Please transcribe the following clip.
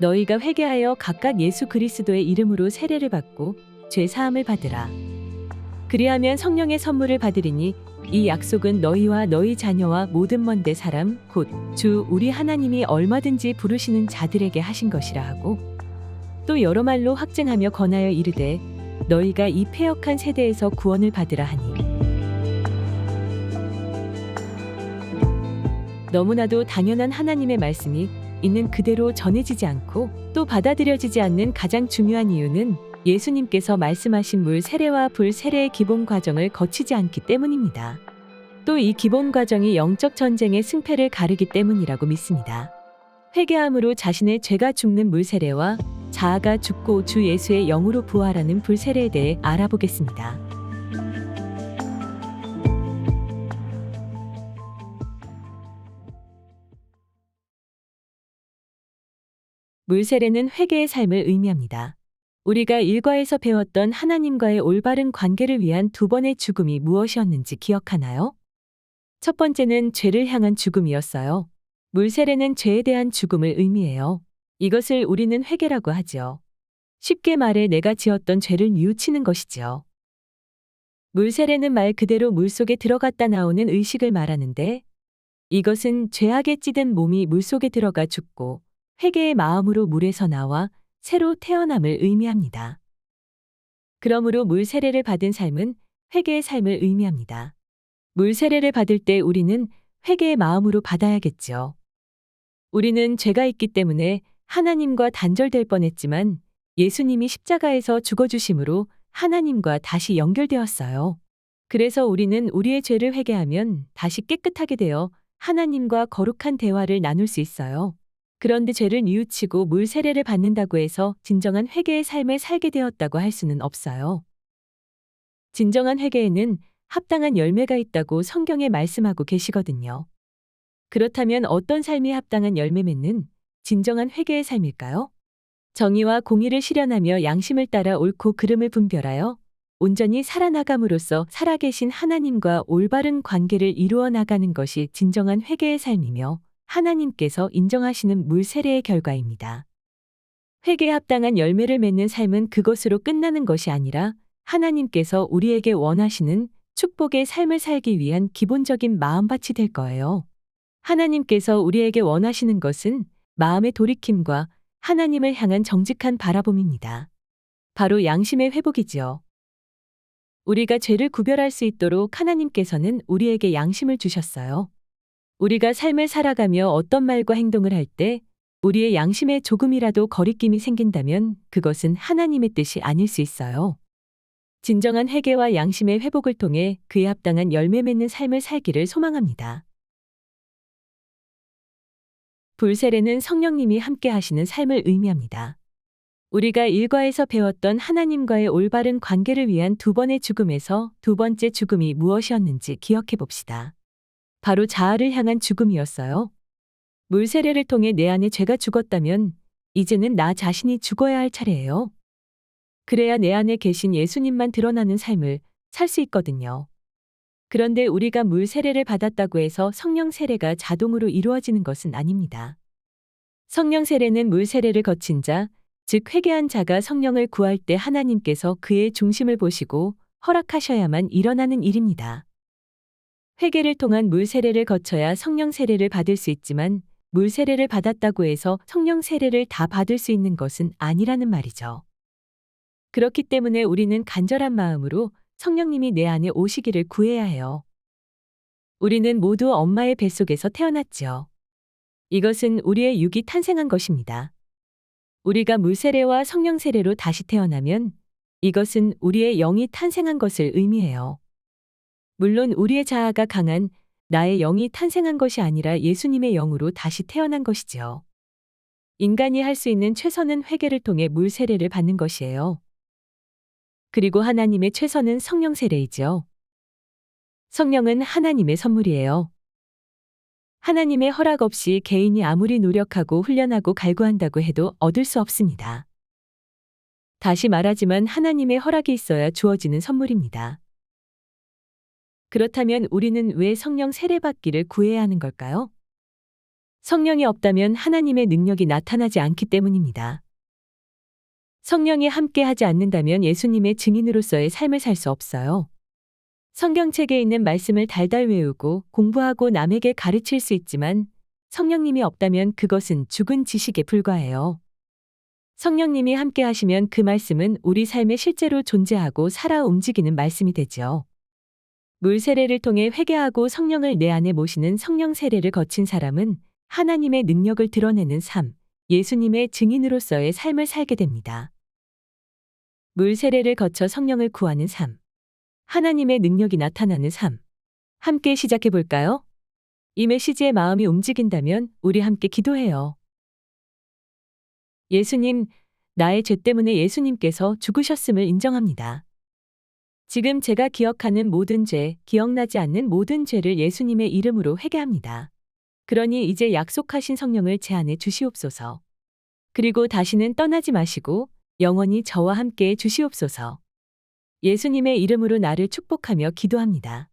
너희가 회개하여 각각 예수 그리스도의 이름으로 세례를 받고 죄 사함을 받으라. 그리하면 성령의 선물을 받으리니 이 약속은 너희와 너희 자녀와 모든 먼데 사람 곧 주 우리 하나님이 얼마든지 부르시는 자들에게 하신 것이라 하고, 또 여러 말로 확증하며 권하여 이르되 너희가 이 패역한 세대에서 구원을 받으라 하니, 너무나도 당연한 하나님의 말씀이 있는 그대로 전해지지 않고 또 받아들여지지 않는 가장 중요한 이유는 예수님께서 말씀하신 물 세례와 불 세례의 기본 과정을 거치지 않기 때문입니다. 또 이 기본 과정이 영적 전쟁의 승패를 가르기 때문이라고 믿습니다. 회개함으로 자신의 죄가 죽는 물 세례와 자아가 죽고 주 예수의 영으로 부활하는 불 세례에 대해 알아보겠습니다. 물 세례는 회개의 삶을 의미합니다. 우리가 일과에서 배웠던 하나님과의 올바른 관계를 위한 두 번의 죽음이 무엇이었는지 기억하나요? 첫 번째는 죄를 향한 죽음이었어요. 물 세례는 죄에 대한 죽음을 의미해요. 이것을 우리는 회개라고 하죠. 쉽게 말해 내가 지었던 죄를 뉘우치는 것이지요. 물 세례는 말 그대로 물속에 들어갔다 나오는 의식을 말하는데, 이것은 죄악에 찌든 몸이 물속에 들어가 죽고 회개의 마음으로 물에서 나와 새로 태어남을 의미합니다. 그러므로 물 세례를 받은 삶은 회개의 삶을 의미합니다. 물 세례를 받을 때 우리는 회개의 마음으로 받아야겠죠. 우리는 죄가 있기 때문에 하나님과 단절될 뻔했지만 예수님이 십자가에서 죽어주심으로 하나님과 다시 연결되었어요. 그래서 우리는 우리의 죄를 회개하면 다시 깨끗하게 되어 하나님과 거룩한 대화를 나눌 수 있어요. 그런데 죄를 뉘우치고 물 세례를 받는다고 해서 진정한 회개의 삶을 살게 되었다고 할 수는 없어요. 진정한 회개에는 합당한 열매가 있다고 성경에 말씀하고 계시거든요. 그렇다면 어떤 삶이 합당한 열매 맺는 진정한 회개의 삶일까요? 정의와 공의를 실현하며 양심을 따라 옳고 그름을 분별하여 온전히 살아나감으로써 살아계신 하나님과 올바른 관계를 이루어 나가는 것이 진정한 회개의 삶이며 하나님께서 인정하시는 물 세례의 결과입니다. 회개에 합당한 열매를 맺는 삶은 그것으로 끝나는 것이 아니라 하나님께서 우리에게 원하시는 축복의 삶을 살기 위한 기본적인 마음밭이 될 거예요. 하나님께서 우리에게 원하시는 것은 마음의 돌이킴과 하나님을 향한 정직한 바라봄입니다. 바로 양심의 회복이지요. 우리가 죄를 구별할 수 있도록 하나님께서는 우리에게 양심을 주셨어요. 우리가 삶을 살아가며 어떤 말과 행동을 할 때 우리의 양심에 조금이라도 거리낌이 생긴다면 그것은 하나님의 뜻이 아닐 수 있어요. 진정한 회개와 양심의 회복을 통해 그에 합당한 열매 맺는 삶을 살기를 소망합니다. 불 세례는 성령님이 함께 하시는 삶을 의미합니다. 우리가 일과에서 배웠던 하나님과의 올바른 관계를 위한 두 번의 죽음에서 두 번째 죽음이 무엇이었는지 기억해 봅시다. 바로 자아를 향한 죽음이었어요. 물 세례를 통해 내 안에 죄가 죽었다면 이제는 나 자신이 죽어야 할 차례예요. 그래야 내 안에 계신 예수님만 드러나는 삶을 살 수 있거든요. 그런데 우리가 물 세례를 받았다고 해서 성령 세례가 자동으로 이루어지는 것은 아닙니다. 성령 세례는 물 세례를 거친 자, 즉 회개한 자가 성령을 구할 때 하나님께서 그의 중심을 보시고 허락하셔야만 일어나는 일입니다. 회개를 통한 물 세례를 거쳐야 성령 세례를 받을 수 있지만 물 세례를 받았다고 해서 성령 세례를 다 받을 수 있는 것은 아니라는 말이죠. 그렇기 때문에 우리는 간절한 마음으로 성령님이 내 안에 오시기를 구해야 해요. 우리는 모두 엄마의 뱃속에서 태어났지요. 이것은 우리의 육이 탄생한 것입니다. 우리가 물 세례와 성령 세례로 다시 태어나면 이것은 우리의 영이 탄생한 것을 의미해요. 물론 우리의 자아가 강한 나의 영이 탄생한 것이 아니라 예수님의 영으로 다시 태어난 것이지요. 인간이 할 수 있는 최선은 회개를 통해 물 세례를 받는 것이에요. 그리고 하나님의 최선은 성령 세례이지요. 성령은 하나님의 선물이에요. 하나님의 허락 없이 개인이 아무리 노력하고 훈련하고 갈구한다고 해도 얻을 수 없습니다. 다시 말하지만 하나님의 허락이 있어야 주어지는 선물입니다. 그렇다면 우리는 왜 성령 세례받기를 구해야 하는 걸까요? 성령이 없다면 하나님의 능력이 나타나지 않기 때문입니다. 성령이 함께 하지 않는다면 예수님의 증인으로서의 삶을 살 수 없어요. 성경책에 있는 말씀을 달달 외우고 공부하고 남에게 가르칠 수 있지만 성령님이 없다면 그것은 죽은 지식에 불과해요. 성령님이 함께 하시면 그 말씀은 우리 삶에 실제로 존재하고 살아 움직이는 말씀이 되죠. 물 세례를 통해 회개하고 성령을 내 안에 모시는 성령 세례를 거친 사람은 하나님의 능력을 드러내는 삶, 예수님의 증인으로서의 삶을 살게 됩니다. 물 세례를 거쳐 성령을 구하는 삶, 하나님의 능력이 나타나는 삶. 함께 시작해 볼까요? 이 메시지에 마음이 움직인다면 우리 함께 기도해요. 예수님, 나의 죄 때문에 예수님께서 죽으셨음을 인정합니다. 지금 제가 기억하는 모든 죄, 기억나지 않는 모든 죄를 예수님의 이름으로 회개합니다. 그러니 이제 약속하신 성령을 제 안에 주시옵소서. 그리고 다시는 떠나지 마시고 영원히 저와 함께 주시옵소서. 예수님의 이름으로 나를 축복하며 기도합니다.